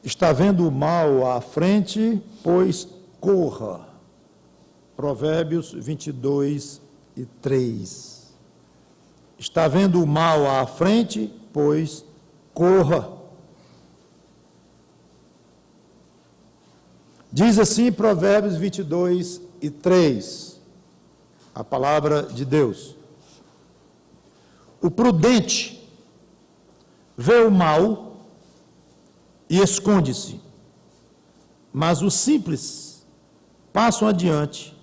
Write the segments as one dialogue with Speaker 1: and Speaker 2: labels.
Speaker 1: Está vendo o mal à frente, pois corra. Provérbios 22:3. Está vendo o mal à frente, pois corra. Diz assim Provérbios 22:3, a palavra de Deus. O prudente vê o mal e esconde-se, mas os simples passam adiante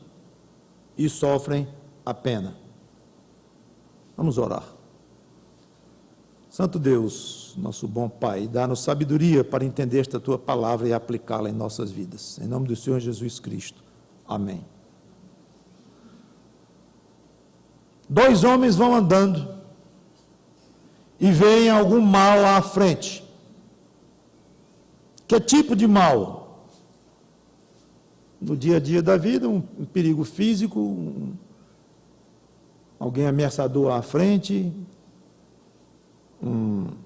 Speaker 1: e sofrem a pena. Vamos orar. Santo Deus, nosso bom Pai, dá-nos sabedoria para entender esta Tua palavra e aplicá-la em nossas vidas. Em nome do Senhor Jesus Cristo. Amém. Dois homens vão andando e veem algum mal à frente. Que tipo de mal? No dia a dia da vida, um perigo físico, alguém ameaçador à frente, uma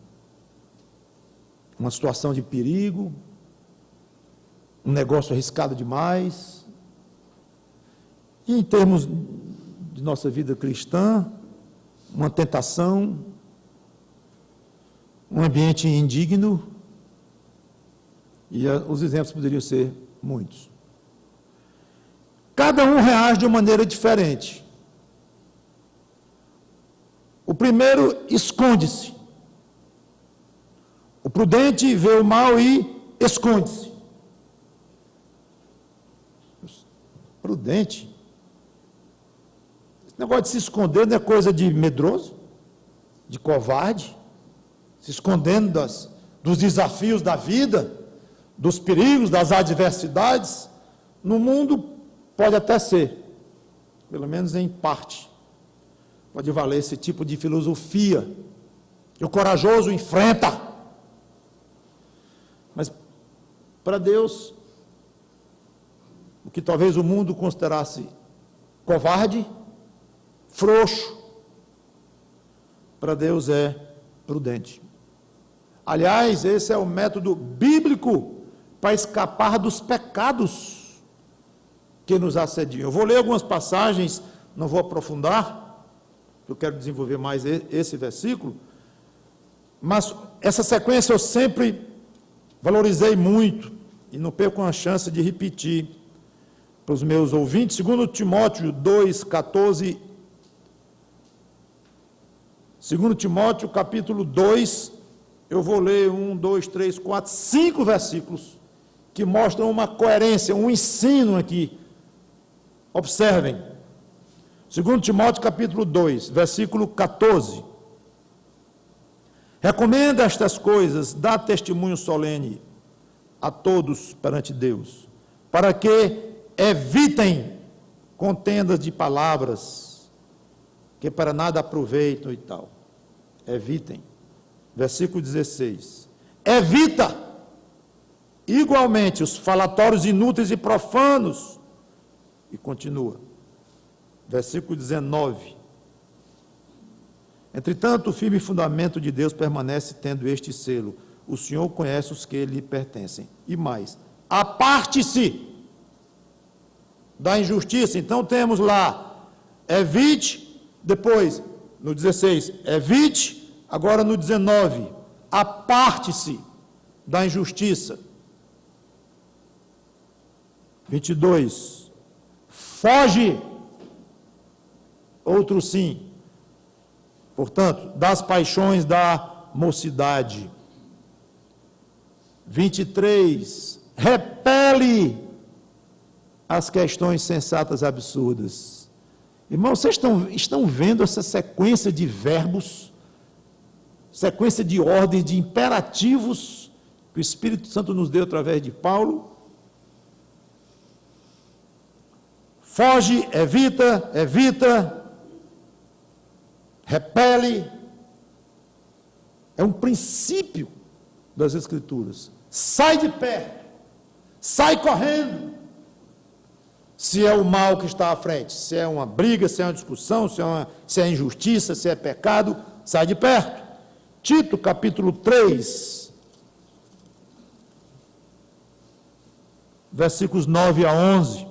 Speaker 1: situação de perigo, um negócio arriscado demais. E em termos de nossa vida cristã, uma tentação, um ambiente indigno, e os exemplos poderiam ser muitos. Cada um reage de uma maneira diferente. O primeiro esconde-se. O prudente vê o mal e esconde-se. Prudente? Esse negócio de se esconder não é coisa de medroso, de covarde, se escondendo dos desafios da vida, dos perigos, das adversidades. No mundo pode até ser, pelo menos em parte, pode valer esse tipo de filosofia, que o corajoso enfrenta. Mas para Deus, o que talvez o mundo considerasse covarde, frouxo, para Deus é prudente. Aliás, esse é o método bíblico para escapar dos pecados que nos assediam. Eu vou ler algumas passagens, não vou aprofundar, eu quero desenvolver mais esse versículo, mas essa sequência eu sempre valorizei muito, e não perco a chance de repetir para os meus ouvintes. 2 Timóteo 2,14, 2 Timóteo capítulo 2, eu vou ler 1, 2, 3, 4, 5 versículos, que mostram uma coerência, um ensino aqui. Observem, 2 Timóteo capítulo 2, versículo 14. Recomenda estas coisas, dá testemunho solene a todos perante Deus, para que evitem contendas de palavras, que para nada aproveitam e tal. Evitem. Versículo 16. Evita igualmente os falatórios inúteis e profanos. E continua. Versículo 19. Entretanto, o firme fundamento de Deus permanece tendo este selo: o Senhor conhece os que lhe pertencem. E mais, aparte-se da injustiça. Então temos lá, evite, depois, no 16, evite, agora no 19, aparte-se da injustiça. 22, foge, outro sim, portanto, das paixões da mocidade. 23, repele as questões sensatas absurdas. Irmãos, vocês estão vendo essa sequência de verbos, sequência de ordens, de imperativos que o Espírito Santo nos deu através de Paulo? Foge, evita, repele. É um princípio das Escrituras. Sai de perto, sai correndo. Se é o mal que está à frente, se é uma briga, se é uma discussão, se é injustiça, se é pecado, sai de perto. Tito, capítulo 3, versículos 9 a 11.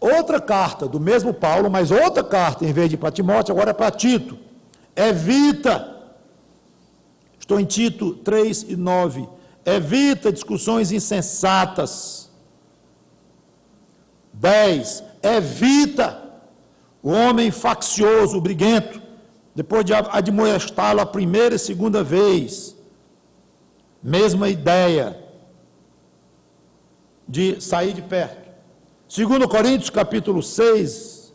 Speaker 1: Outra carta do mesmo Paulo, mas outra carta, em vez de para Timóteo, agora é para Tito. Evita, estou em Tito 3 e 9, evita discussões insensatas. 10, evita o homem faccioso, briguento, depois de admoestá-lo a primeira e segunda vez, mesma ideia de sair de perto. 2 Coríntios capítulo 6,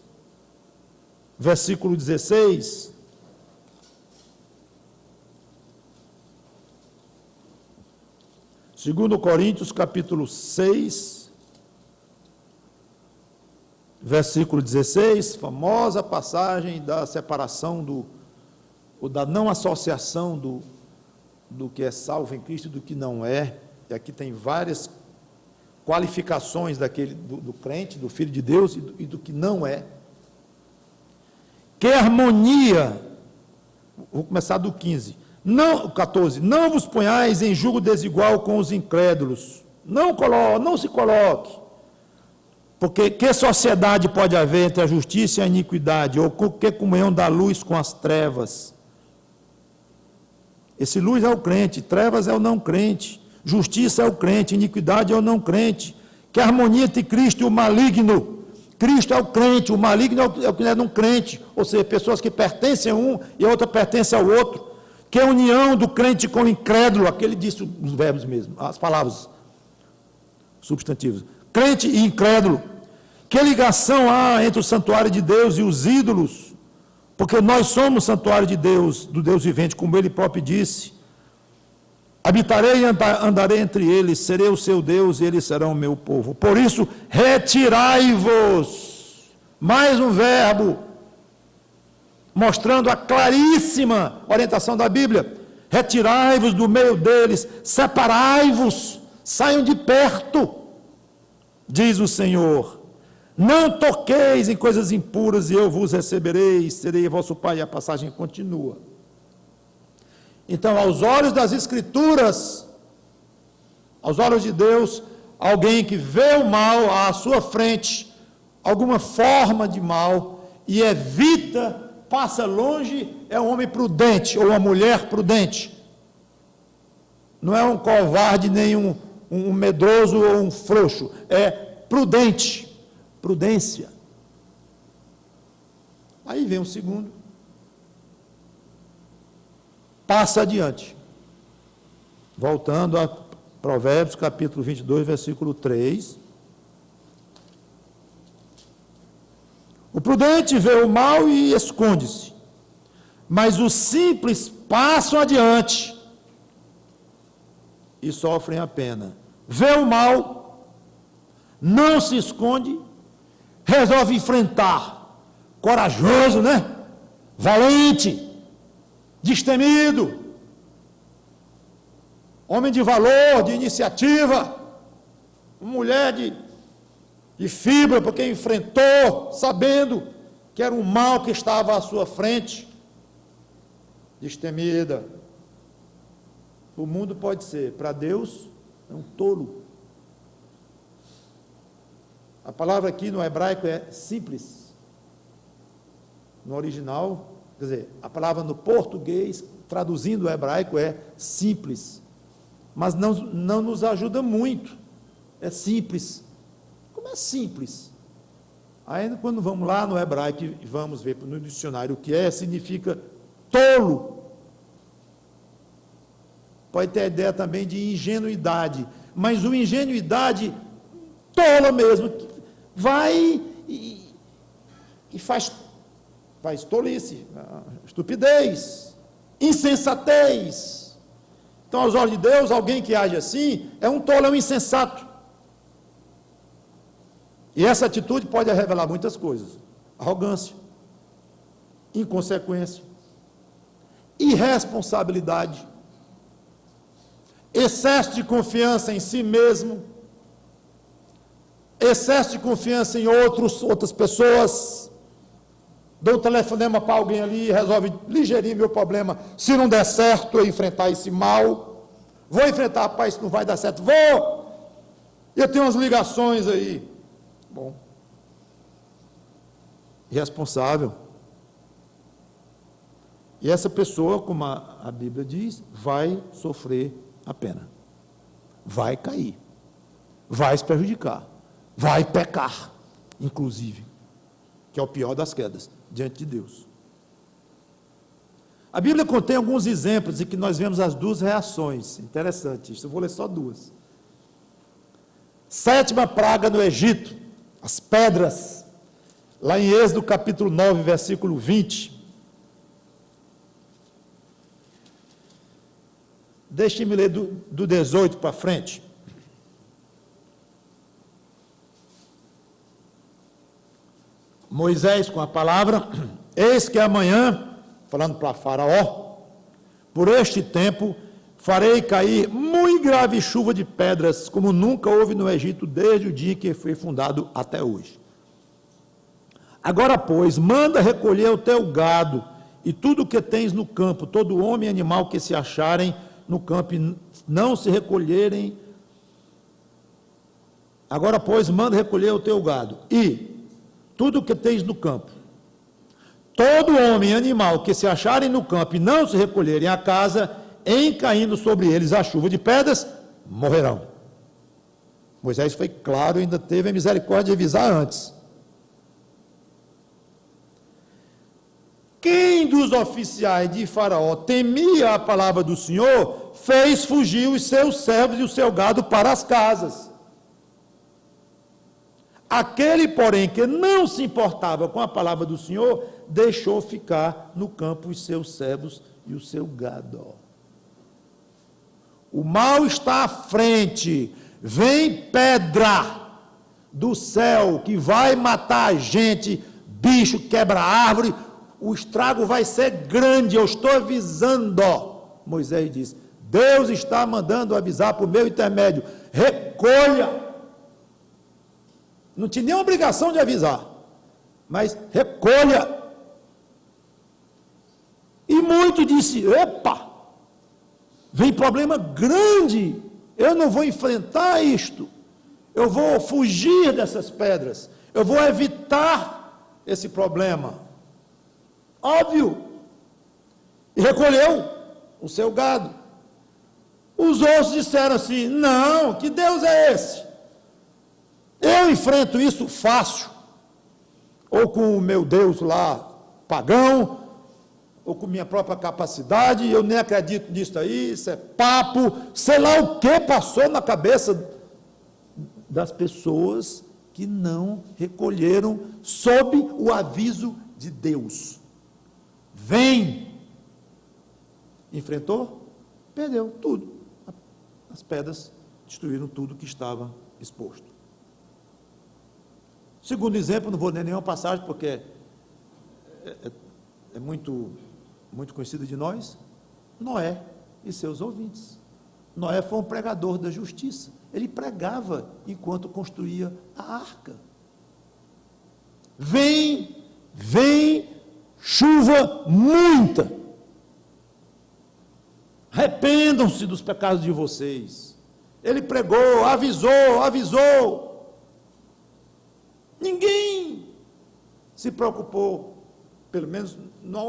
Speaker 1: versículo 16, Segundo Coríntios, capítulo 6, versículo 16, famosa passagem da separação ou da não associação do que é salvo em Cristo e do que não é. E aqui tem várias qualificações do crente, do filho de Deus e do que não é. Que harmonia, vou começar do 15. 14, não vos ponhais em julgo desigual com os incrédulos, não se coloque, porque que sociedade pode haver entre a justiça e a iniquidade, ou que comunhão da luz com as trevas? Esse luz é o crente, trevas é o não crente, justiça é o crente, iniquidade é o não crente. Que harmonia entre Cristo e o maligno? Cristo é o crente, o maligno é o que é não crente, ou seja, pessoas que pertencem a um e a outra pertence ao outro. Que união do crente com o incrédulo, aquele disse os verbos mesmo, as palavras, substantivos. Crente e incrédulo. Que ligação há entre o santuário de Deus e os ídolos? Porque nós somos santuário de Deus, do Deus vivente, como ele próprio disse. Habitarei e andarei entre eles, serei o seu Deus e eles serão o meu povo. Por isso, retirai-vos. Mais um verbo, mostrando a claríssima orientação da Bíblia. Retirai-vos do meio deles, separai-vos, saiam de perto, diz o Senhor. Não toqueis em coisas impuras e eu vos receberei, serei vosso Pai. E a passagem continua. Então, aos olhos das Escrituras, aos olhos de Deus, alguém que vê o mal à sua frente, alguma forma de mal, e evita, passa longe, é um homem prudente, ou uma mulher prudente. Não é um covarde, nem um medroso ou um frouxo, é prudente, prudência. Aí vem o segundo, passa adiante, voltando a Provérbios capítulo 22, versículo 3, o prudente vê o mal e esconde-se, mas os simples passam adiante e sofrem a pena. Vê o mal, não se esconde, resolve enfrentar, corajoso, né? Valente, destemido, homem de valor, de iniciativa, mulher de fibra, porque enfrentou, sabendo que era um mal que estava à sua frente, destemida. O mundo pode ser, para Deus, é um tolo. A palavra aqui no hebraico é simples. No original, quer dizer, a palavra no português, traduzindo o hebraico, é simples. Mas não nos ajuda muito. É simples. Como é simples? Ainda quando vamos lá no hebraico e vamos ver no dicionário o que é, significa tolo. Pode ter a ideia também de ingenuidade, mas uma ingenuidade tola mesmo, que vai e faz tolice, estupidez, insensatez. Então, aos olhos de Deus, alguém que age assim é um tolo, é um insensato. E essa atitude pode revelar muitas coisas: arrogância, inconsequência, irresponsabilidade, excesso de confiança em si mesmo, excesso de confiança em outras pessoas. Dou um telefonema para alguém ali, resolve ligeirinho meu problema. Se não der certo, eu enfrentar esse mal. Vou enfrentar, rapaz, isso não vai dar certo. Vou! Eu tenho umas ligações aí. Bom. Irresponsável. E essa pessoa, como a Bíblia diz, vai sofrer a pena. Vai cair. Vai se prejudicar. Vai pecar, inclusive. Que é o pior das quedas, diante de Deus. A Bíblia contém alguns exemplos em que nós vemos as duas reações. Interessante isso, eu vou ler só duas. Sétima praga no Egito, as pedras. Lá em Êxodo capítulo 9, versículo 20. Deixe-me ler do 18 para frente. Moisés com a palavra, eis que amanhã, falando para Faraó, por este tempo farei cair muito grave chuva de pedras, como nunca houve no Egito desde o dia que foi fundado até hoje. Agora, pois, manda recolher o teu gado e tudo o que tens no campo, todo homem e animal que se acharem no campo e não se recolherem. Agora, pois, manda recolher o teu gado e tudo o que tens no campo. Todo homem e animal que se acharem no campo e não se recolherem à casa, em caindo sobre eles a chuva de pedras, morrerão. Moisés foi claro, ainda teve a misericórdia de avisar antes. Quem dos oficiais de Faraó temia a palavra do Senhor, fez fugir os seus servos e o seu gado para as casas. Aquele, porém, que não se importava com a palavra do Senhor, deixou ficar no campo os seus servos e o seu gado. O mal está à frente, vem pedra do céu que vai matar a gente, bicho, quebra árvore, o estrago vai ser grande, eu estou avisando. Moisés diz, Deus está mandando avisar por meu intermédio, recolha. Não tinha nenhuma obrigação de avisar, mas recolha. E muito disse, epa, vem problema grande, eu não vou enfrentar isto, eu vou fugir dessas pedras, eu vou evitar esse problema. Óbvio. E recolheu o seu gado. Os outros disseram assim, não, que Deus é esse? Eu enfrento isso fácil, ou com o meu Deus lá, pagão, ou com minha própria capacidade, eu nem acredito nisso aí, isso é papo, sei lá o que passou na cabeça das pessoas que não recolheram sob o aviso de Deus. Vem! Enfrentou? Perdeu tudo. As pedras destruíram tudo que estava exposto. Segundo exemplo, não vou ler nenhuma passagem, porque é muito conhecido de nós, Noé e seus ouvintes. Noé foi um pregador da justiça. Ele pregava enquanto construía a arca. Vem chuva muita. Arrependam-se dos pecados de vocês. Ele pregou, avisou. Ninguém se preocupou, pelo menos não,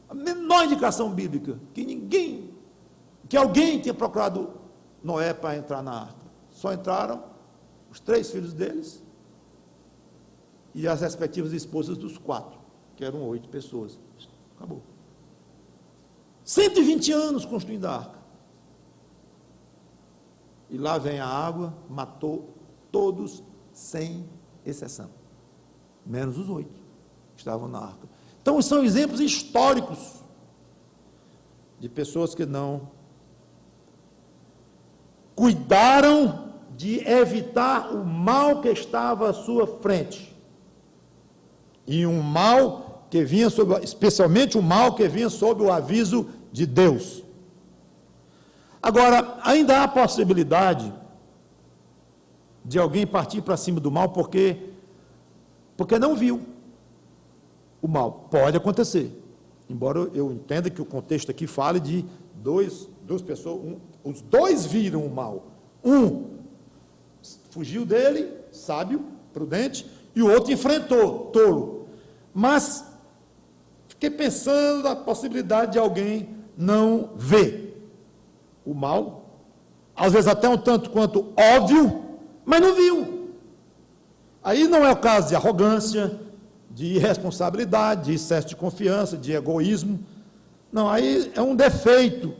Speaker 1: a menor indicação bíblica, que alguém tinha procurado Noé para entrar na arca. Só entraram os 3 filhos deles e as respectivas esposas dos 4, que eram 8 pessoas. Acabou. 120 anos construindo a arca. E lá vem a água, matou todos, sem exceção. Menos os 8 que estavam na arca. Então, são exemplos históricos de pessoas que não cuidaram de evitar o mal que estava à sua frente. E um mal que vinha especialmente o mal que vinha sob o aviso de Deus. Agora, ainda há a possibilidade de alguém partir para cima do mal porque não viu o mal. Pode acontecer. Embora eu entenda que o contexto aqui fale de dois duas pessoas, os dois viram o mal. Um fugiu dele, sábio, prudente, e o outro enfrentou, tolo. Mas fiquei pensando na possibilidade de alguém não ver o mal, às vezes até um tanto quanto óbvio, mas não viu. Aí não é o caso de arrogância, de irresponsabilidade, de excesso de confiança, de egoísmo. Não, aí é um defeito,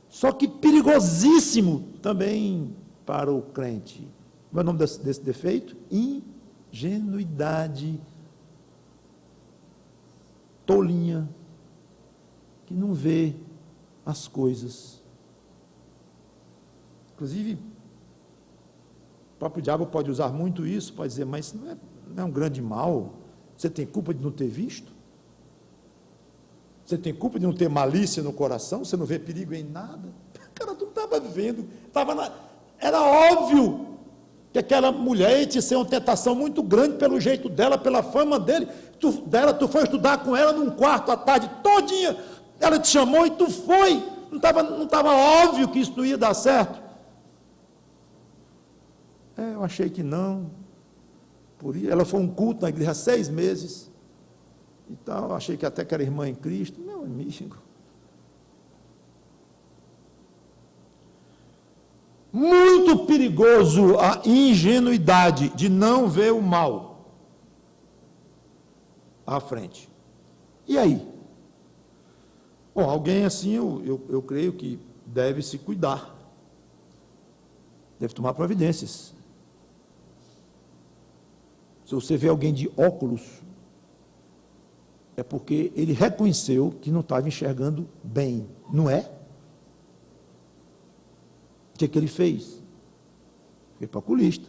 Speaker 1: só que perigosíssimo também para o crente. Qual é o nome desse defeito? Ingenuidade, tolinha, que não vê as coisas. Inclusive, o próprio diabo pode usar muito isso, pode dizer, mas isso não é um grande mal, você tem culpa de não ter visto? Você tem culpa de não ter malícia no coração? Você não vê perigo em nada? Cara, tu não estava vendo, era óbvio que aquela mulher ia te ser uma tentação muito grande pelo jeito dela, pela fama tu foi estudar com ela num quarto à tarde todinha, ela te chamou e tu foi, não estava óbvio que isso não ia dar certo? Eu achei que não, ela foi um culto na igreja há 6 meses, e tal, achei que até que era irmã em Cristo. Meu amigo, muito perigoso a ingenuidade de não ver o mal à frente. E aí? Bom, alguém assim, eu creio que deve se cuidar, deve tomar providências. Se você vê alguém de óculos, é porque ele reconheceu que não estava enxergando bem, não é? O que ele fez? Foi para o oculista.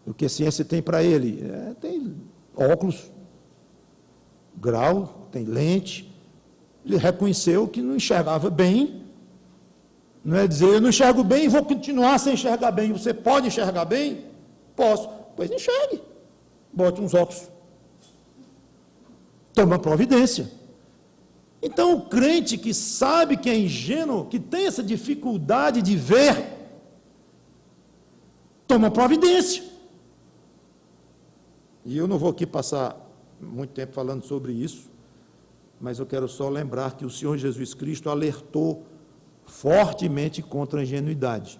Speaker 1: O que a ciência tem para ele? Tem óculos, grau, tem lente. Ele reconheceu que não enxergava bem. Não é dizer, eu não enxergo bem e vou continuar sem enxergar bem. Você pode enxergar bem? Posso. Pois enxergue. Bote uns óculos. Toma providência. Então, o crente que sabe que é ingênuo, que tem essa dificuldade de ver, toma providência. E eu não vou aqui passar muito tempo falando sobre isso, mas eu quero só lembrar que o Senhor Jesus Cristo alertou fortemente contra a ingenuidade.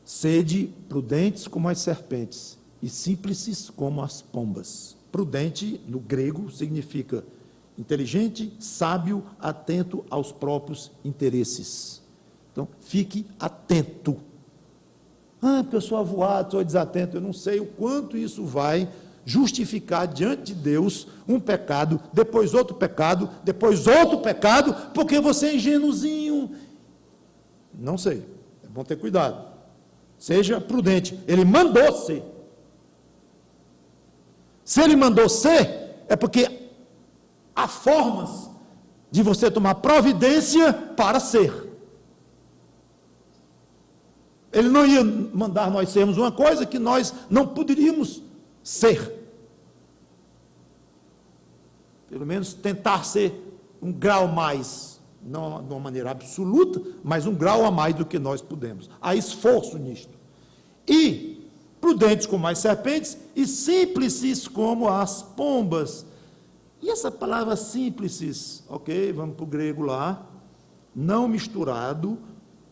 Speaker 1: Sede prudentes como as serpentes e simples como as pombas. Prudente, no grego, significa inteligente, sábio, atento aos próprios interesses. Então, fique atento. Porque eu sou avoado, sou desatento, eu não sei o quanto isso vai justificar diante de Deus um pecado, depois outro pecado, porque você é ingênuozinho. Não sei, é bom ter cuidado. Seja prudente, ele mandou ser. Se ele mandou ser, é porque há formas de você tomar providência para ser. Ele não ia mandar nós sermos uma coisa que nós não poderíamos ser. Pelo menos tentar ser um grau mais, não de uma maneira absoluta, mas um grau a mais do que nós podemos. Há esforço nisto. E prudentes como as serpentes e simples como as pombas. E essa palavra simples, ok, vamos para o grego lá, não misturado,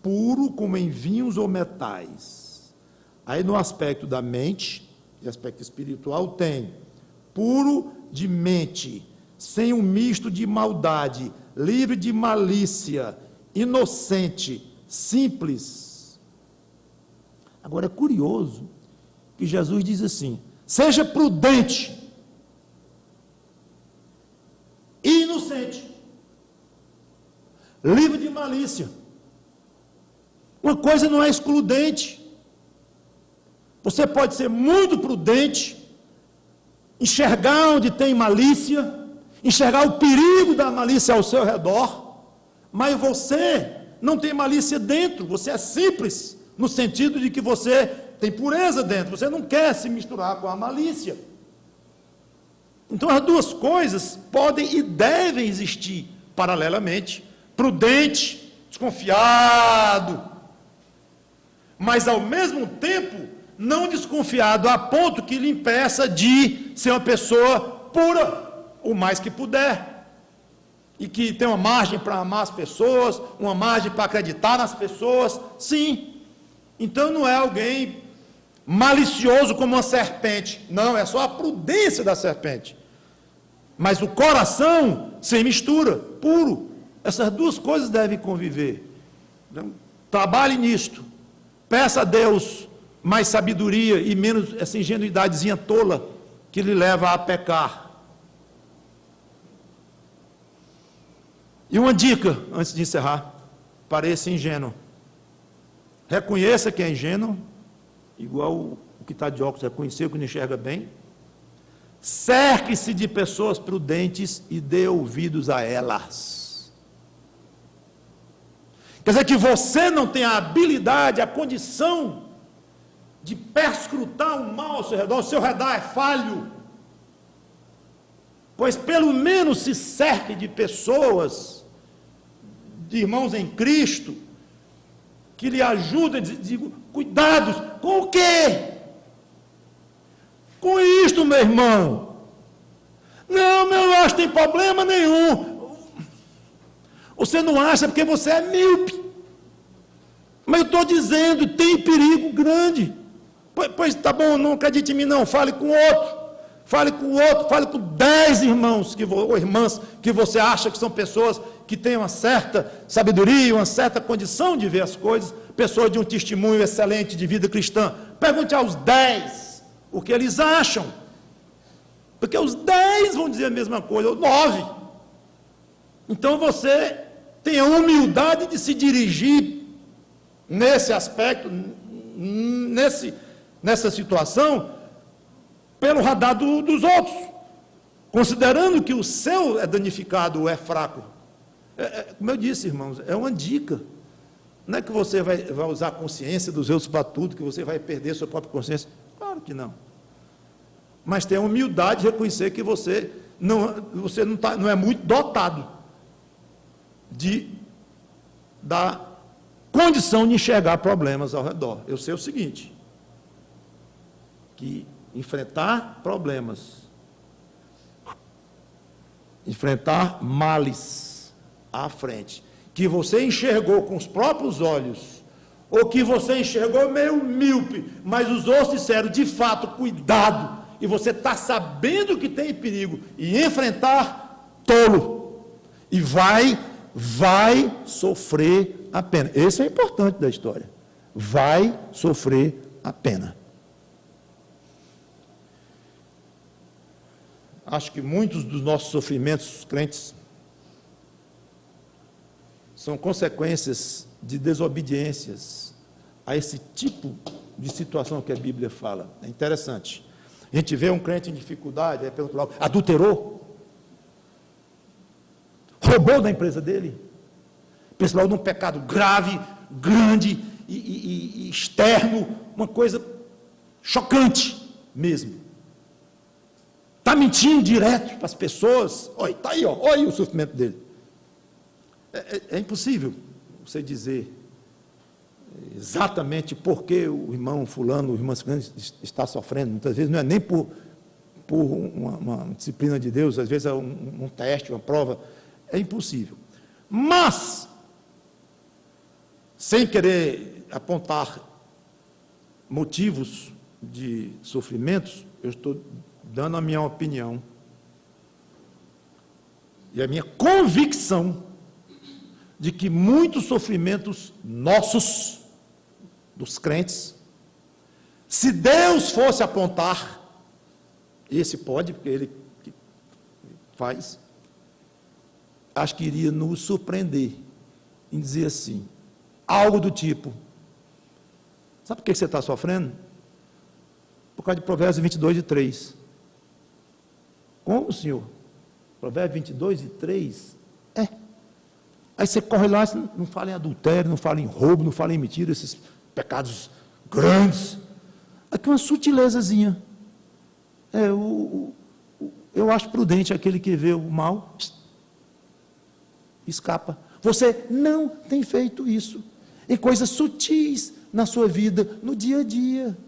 Speaker 1: puro como em vinhos ou metais. Aí no aspecto da mente, e aspecto espiritual, tem puro de mente, sem um misto de maldade, livre de malícia, inocente, simples. Agora é curioso que Jesus diz assim, seja prudente e inocente, livre de malícia. Uma coisa não é excludente. Você pode ser muito prudente, enxergar onde tem malícia, enxergar o perigo da malícia ao seu redor, mas você não tem malícia dentro, você é simples, no sentido de que você tem pureza dentro, você não quer se misturar com a malícia. Então as duas coisas podem e devem existir paralelamente, prudente, desconfiado, mas ao mesmo tempo não desconfiado a ponto que lhe impeça de ser uma pessoa pura, o mais que puder, e que tem uma margem para amar as pessoas, uma margem para acreditar nas pessoas, sim. Então não é alguém malicioso como uma serpente, não, é só a prudência da serpente, mas o coração sem mistura, puro. Essas duas coisas devem conviver. Então, trabalhe nisto, peça a Deus mais sabedoria e menos essa ingenuidadezinha tola que lhe leva a pecar. E uma dica, antes de encerrar, pareça ingênuo. Reconheça que é ingênuo, igual o que está de óculos reconheceu que não enxerga bem. Cerque-se de pessoas prudentes e dê ouvidos a elas. Quer dizer que você não tem a habilidade, a condição de perscrutar o mal ao seu redor, o seu radar é falho. Pois pelo menos se cerque de pessoas, de irmãos em Cristo, que lhe ajudem, digo, cuidados, com o quê? Com isto, meu irmão. Não, eu acho que tem problema nenhum. Você não acha porque você é míope. Mas eu estou dizendo, tem perigo grande. Pois tá bom, não acredite em mim não, fale com outro. Fale com outro, fale com 10 irmãos ou irmãs que você acha que são pessoas que têm uma certa sabedoria, uma certa condição de ver as coisas, pessoas de um testemunho excelente de vida cristã. Pergunte aos 10 o que eles acham. Porque os 10 vão dizer a mesma coisa, ou 9. Então você tem a humildade de se dirigir nesse aspecto, nessa situação, pelo radar dos outros, considerando que o seu é danificado ou é fraco. Como eu disse, irmãos, é uma dica. Não é que você vai usar a consciência dos outros para tudo, que você vai perder sua própria consciência. Claro que não. Mas tem a humildade de reconhecer que você não é muito dotado da condição de enxergar problemas ao redor. Eu sei o seguinte, que enfrentar problemas, enfrentar males à frente, que você enxergou com os próprios olhos, ou que você enxergou meio míope, mas os outros disseram, de fato, cuidado, e você está sabendo que tem perigo, e enfrentar, tolo, e vai sofrer a pena. Esse é importante da história. Vai sofrer a pena. Acho que muitos dos nossos sofrimentos crentes são consequências de desobediências a esse tipo de situação que a Bíblia fala. É interessante. A gente vê um crente em dificuldade, pelo outro lado, adulterou, roubou da empresa dele, pessoal num pecado grave, grande e externo, uma coisa chocante mesmo. Está mentindo direto para as pessoas. Olha, está aí, olha aí o sofrimento dele. É impossível você dizer exatamente por que o irmão fulano, o irmão fulano está sofrendo. Muitas vezes não é nem por uma disciplina de Deus, às vezes é um teste, uma prova. É impossível. Mas, sem querer apontar motivos de sofrimentos, eu estou dando a minha opinião e a minha convicção de que muitos sofrimentos nossos, dos crentes, se Deus fosse apontar, esse pode, porque Ele faz, acho que iria nos surpreender em dizer assim, algo do tipo, sabe por que você está sofrendo? Por causa de Provérbios 22:3. Como, senhor? Provérbios 22:3? Aí você corre lá, não fala em adultério, não fala em roubo, não fala em mentira, esses pecados grandes. Aqui uma sutilezazinha. Eu acho prudente aquele que vê o mal, escapa. Você não tem feito isso. Em coisas sutis na sua vida, no dia a dia.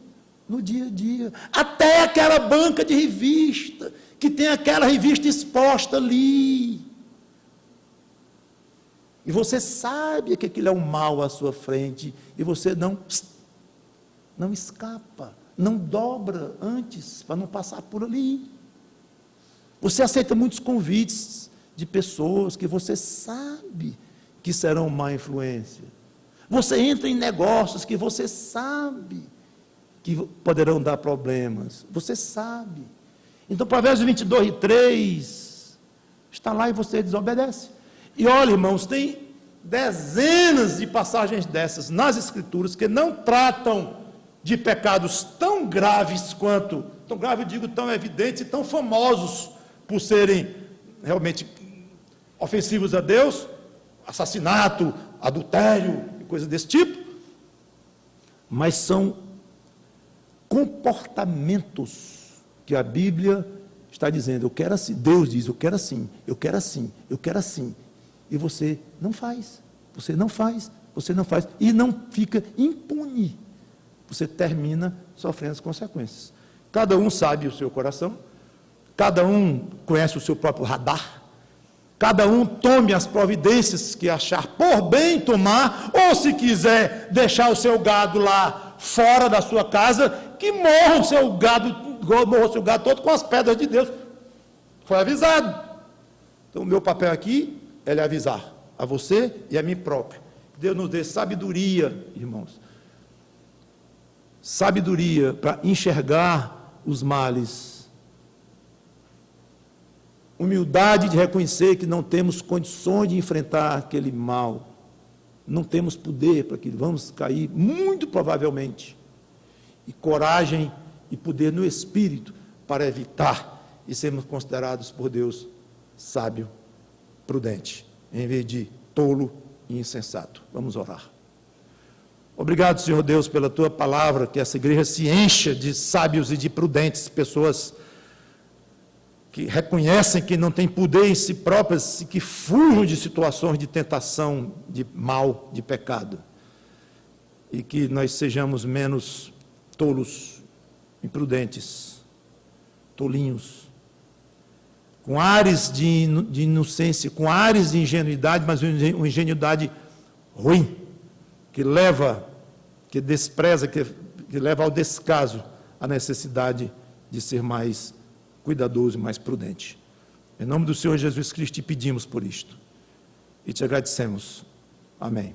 Speaker 1: No dia a dia. Até aquela banca de revista, que tem aquela revista exposta ali. E você sabe que aquilo é um mal à sua frente, e você não escapa, não dobra antes, para não passar por ali. Você aceita muitos convites de pessoas que você sabe que serão má influência. Você entra em negócios que você sabe que poderão dar problemas. Você sabe. Então, Provérbios 22:3 está lá e você desobedece. E olha, irmãos, tem dezenas de passagens dessas nas Escrituras que não tratam de pecados tão graves quanto, tão grave eu digo, tão evidentes e tão famosos por serem realmente ofensivos a Deus, assassinato, adultério e coisas desse tipo, mas são comportamentos que a Bíblia está dizendo, eu quero assim, Deus diz, eu quero assim, eu quero assim, eu quero assim, e você não faz, e não fica impune, você termina sofrendo as consequências. Cada um sabe o seu coração, cada um conhece o seu próprio radar, cada um tome as providências que achar por bem tomar, ou se quiser deixar o seu gado lá fora da sua casa, que morra o seu gado todo com as pedras de Deus. Foi avisado. Então o meu papel aqui é lhe avisar, a você e a mim próprio. Deus nos dê sabedoria, irmãos. Sabedoria para enxergar os males. Humildade de reconhecer que não temos condições de enfrentar aquele mal. Não temos poder para que vamos cair, muito provavelmente. E coragem e poder no Espírito para evitar e sermos considerados por Deus sábio, prudente, em vez de tolo e insensato. Vamos orar. Obrigado, Senhor Deus, pela Tua palavra, que essa igreja se encha de sábios e de prudentes, pessoas que reconhecem que não têm poder em si próprias e que fujam de situações de tentação, de mal, de pecado. E que nós sejamos menos tolos, imprudentes, tolinhos, com ares de inocência, com ares de ingenuidade, mas uma ingenuidade ruim, que despreza, que leva ao descaso a necessidade de ser mais cuidadoso e mais prudente. Em nome do Senhor Jesus Cristo te pedimos por isto e te agradecemos. Amém.